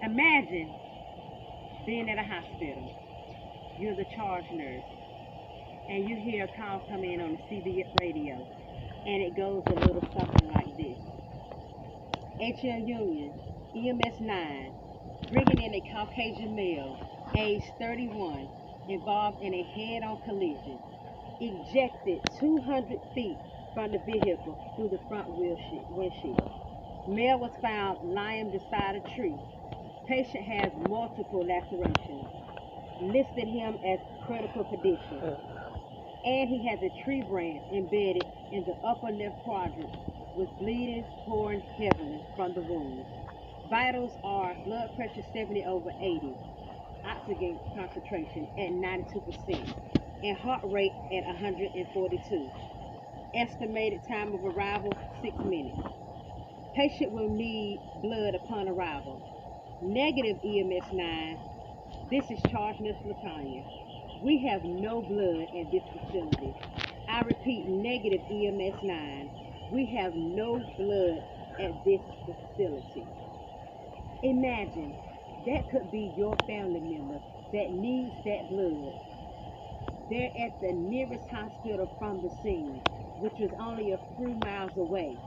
Imagine being at a hospital. You're the charge nurse, and you hear a call come in on the CB radio, and it goes a little something like this. HL Union, EMS 9, bringing in a Caucasian male, age 31, involved in a head-on collision, ejected 200 feet from the vehicle through the front windshield. Male was found lying beside a tree. Patient has multiple lacerations. Listed him as critical condition. And he has a tree branch embedded in the upper left quadrant with bleeding pouring heavily from the wound. Vitals are blood pressure 70 over 80, oxygen concentration at 92%, and heart rate at 142. Estimated time of arrival, 6 minutes. Patient will need blood upon arrival. Negative EMS 9. This is Charge Nurse Latanya. We have no blood at this facility. I repeat, negative EMS 9. We have no blood at this facility. Imagine that could be your family member that needs that blood. They're at the nearest hospital from the scene, which is only a few miles away.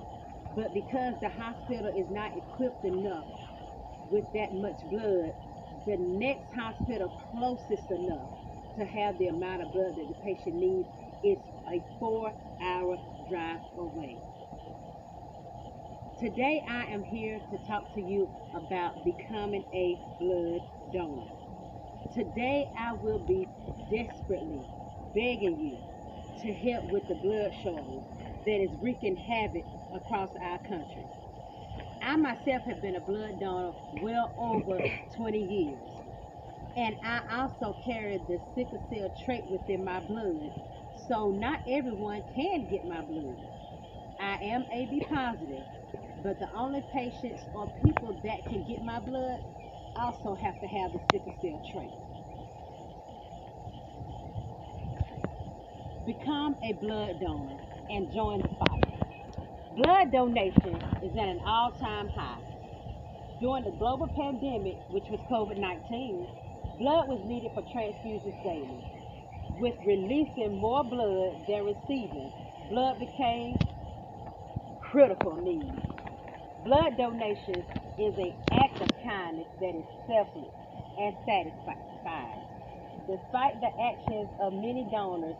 But because the hospital is not equipped enough with that much blood, the next hospital closest enough to have the amount of blood that the patient needs is a 4-hour drive away. Today I am here to talk to you about becoming a blood donor. Today I will be desperately begging you to help with the blood shortage that is wreaking havoc across our country. I myself have been a blood donor well over 20 years, and I also carry the sickle cell trait within my blood, so not everyone can get my blood. I am AB positive, but the only patients or people that can get my blood also have to have the sickle cell trait. Become a blood donor and join the fight. Blood donation is at an all-time high. During the global pandemic, which was COVID-19, blood was needed for transfusions daily. With releasing more blood than receiving, blood became critical need. Blood donation is an act of kindness that is selfless and satisfying. Despite the actions of many donors,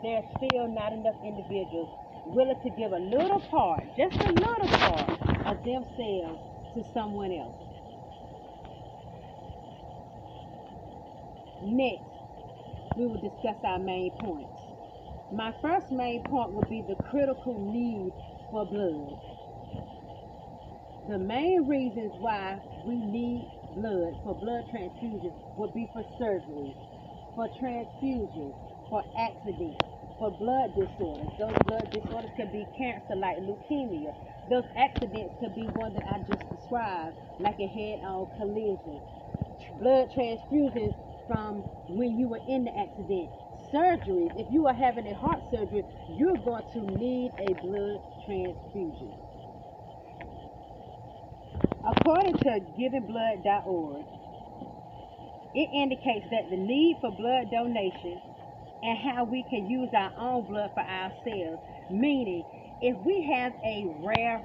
there are still not enough individuals willing to give a little part, just a little part, of themselves to someone else. Next, we will discuss our main points. My first main point will be the critical need for blood. The main reasons why we need blood for blood transfusions would be for surgery, for transfusions, for accidents, for blood disorders. Those blood disorders could be cancer like leukemia. Those accidents could be one that I just described, like a head-on collision. Blood transfusions from when you were in the accident. Surgeries, if you are having a heart surgery, you're going to need a blood transfusion. According to GivingBlood.org, it indicates that the need for blood donation and how we can use our own blood for ourselves, meaning if we have a rare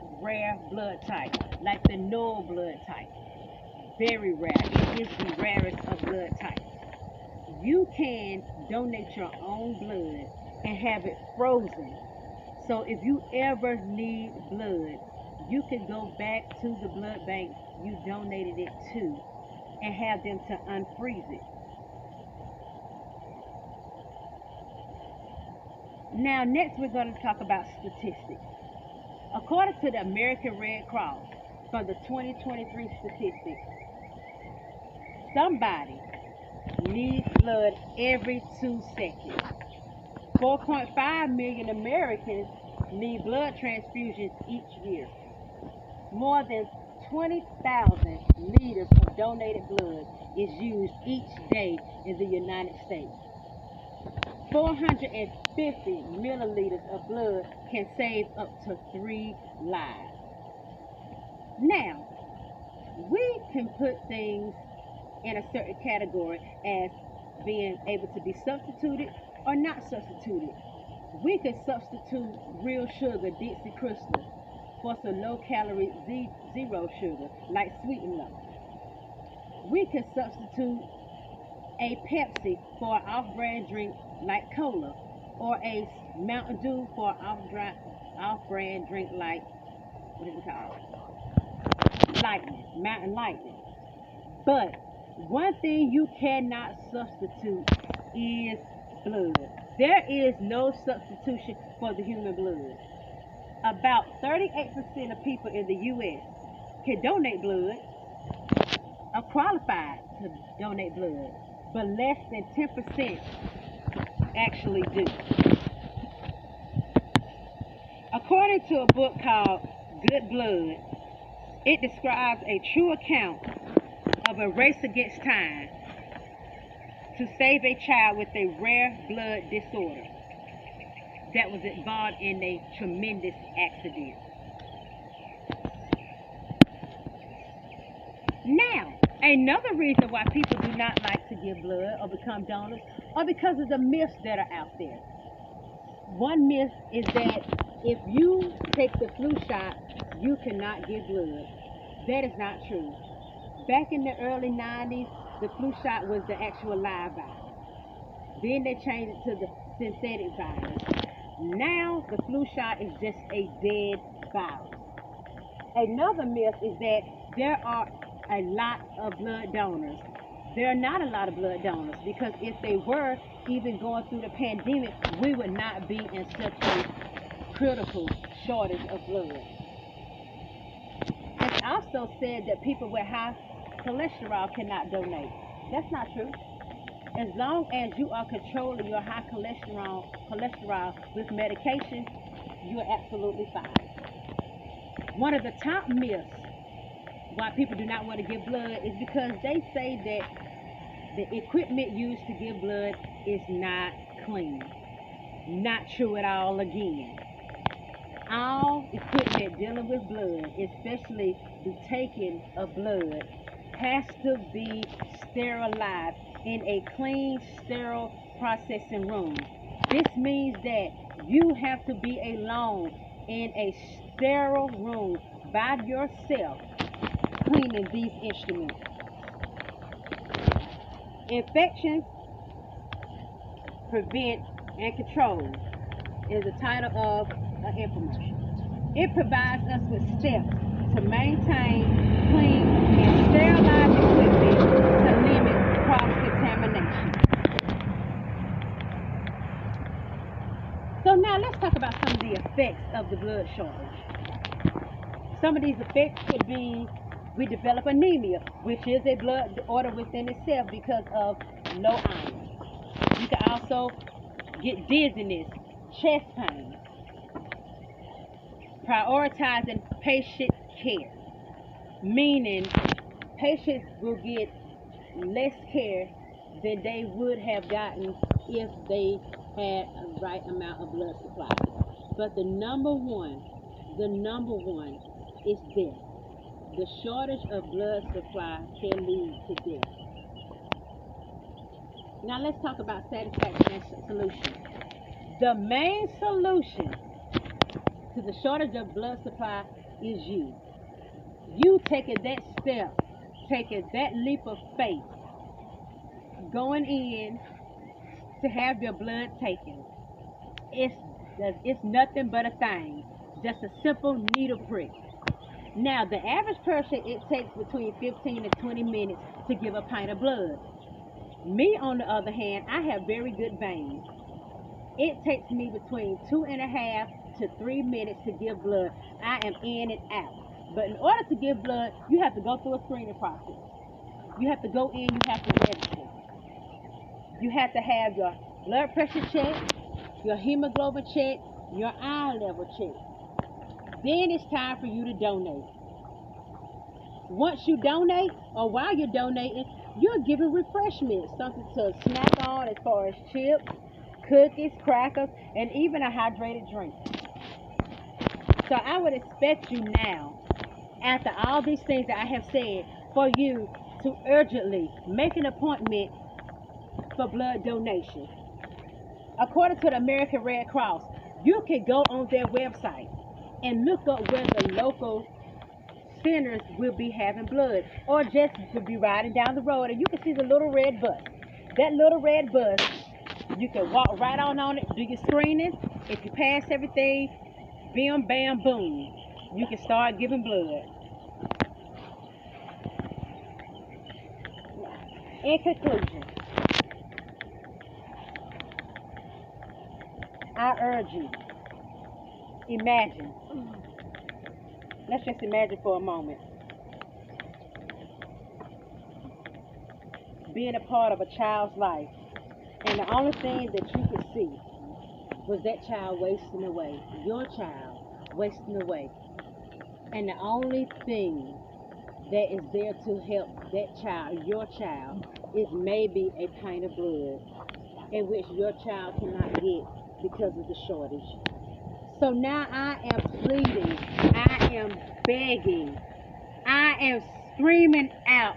blood type, like the null blood type, very rare, it is the rarest of blood types, you can donate your own blood and have it frozen. So if you ever need blood, you can go back to the blood bank you donated it to and have them to unfreeze it. Now, next we're going to talk about statistics. According to the American Red Cross, for the 2023 statistics, somebody needs blood every 2 seconds. 4.5 million Americans need blood transfusions each year. More than 20,000 liters of donated blood is used each day in the United States. 450 milliliters of blood can save up to 3 lives. Now, we can put things in a certain category as being able to be substituted or not substituted. We could substitute real sugar, Dixie Crystal, for some low calorie zero sugar, like Sweet and Low. We could substitute a Pepsi for an off-brand drink like Cola, or a Mountain Dew for an off-brand drink like, what is it called? Lightning, Mountain Lightning. But one thing you cannot substitute is blood. There is no substitution for the human blood. About 38% of people in the U.S. can donate blood, are qualified to donate blood, but less than 10% actually do. According to a book called Good Blood, it describes a true account of a race against time to save a child with a rare blood disorder that was involved in a tremendous accident. Now, another reason why people do not like to give blood or become donors are because of the myths that are out there. One myth is that if you take the flu shot, you cannot give blood. That is not true. Back in the early 90s, the flu shot was the actual live virus. Then they changed it to the synthetic virus. Now, the flu shot is just a dead virus. Another myth is that there are a lot of blood donors. There are not a lot of blood donors, because if they were, even going through the pandemic, we would not be in such a critical shortage of blood. It's also said that people with high cholesterol cannot donate. That's not true. As long as you are controlling your high cholesterol with medication, you are absolutely fine. One of the top myths why people do not want to give blood is because they say that the equipment used to give blood is not clean. Not true at all again. All equipment dealing with blood, especially the taking of blood, has to be sterilized in a clean, sterile processing room. This means that you have to be alone in a sterile room by yourself cleaning these instruments. Infection, Prevent, and Control is the title of an infomercial. It provides us with steps to maintain, clean, and sterilize equipment to limit cross-contamination. So now let's talk about some of the effects of the blood shortage. Some of these effects could be we develop anemia, which is a blood disorder within itself because of low iron. You can also get dizziness, chest pain. Prioritizing patient care, meaning patients will get less care than they would have gotten if they had a right amount of blood supply. But the number one is death. The shortage of blood supply can lead to death. Now let's talk about satisfaction and solution. The main solution to the shortage of blood supply is you. You taking that step, taking that leap of faith, going in to have your blood taken. It's nothing but a thing, just a simple needle prick. Now, the average person, it takes between 15 to 20 minutes to give a pint of blood. Me, on the other hand, I have very good veins. It takes me between 2.5 to 3 minutes to give blood. I am in and out. But in order to give blood, you have to go through a screening process. You have to go in, you have to register. You have to have your blood pressure checked, your hemoglobin checked, your iron level checked. Then it's time for you to donate. Once you donate, or while you're donating, you're given refreshments, something to snack on as far as chips, cookies, crackers, and even a hydrated drink. So I would expect you now, after all these things that I have said, for you to urgently make an appointment for blood donation. According to the American Red Cross, you can go on their website and look up where the local centers will be having blood, or just to be riding down the road and you can see the little red bus. That little red bus, you can walk right on it, do your screening. If you pass everything, bam, bam, boom, you can start giving blood. In conclusion, I urge you, imagine, let's just imagine for a moment, being a part of a child's life, and the only thing that you could see was that child wasting away, your child wasting away. And the only thing that is there to help that child, your child, is maybe a pint of blood, in which your child cannot get because of the shortage. So now I am pleading, I am begging, I am screaming out,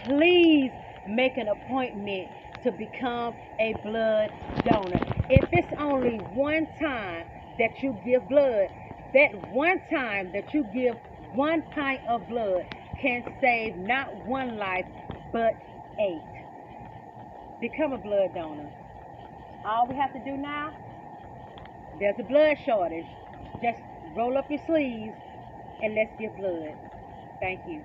please make an appointment to become a blood donor. If it's only one time that you give blood, that one time that you give 1 pint of blood can save not one life, but 8. Become a blood donor. All we have to do now, there's a blood shortage. Just roll up your sleeves and let's give blood. Thank you.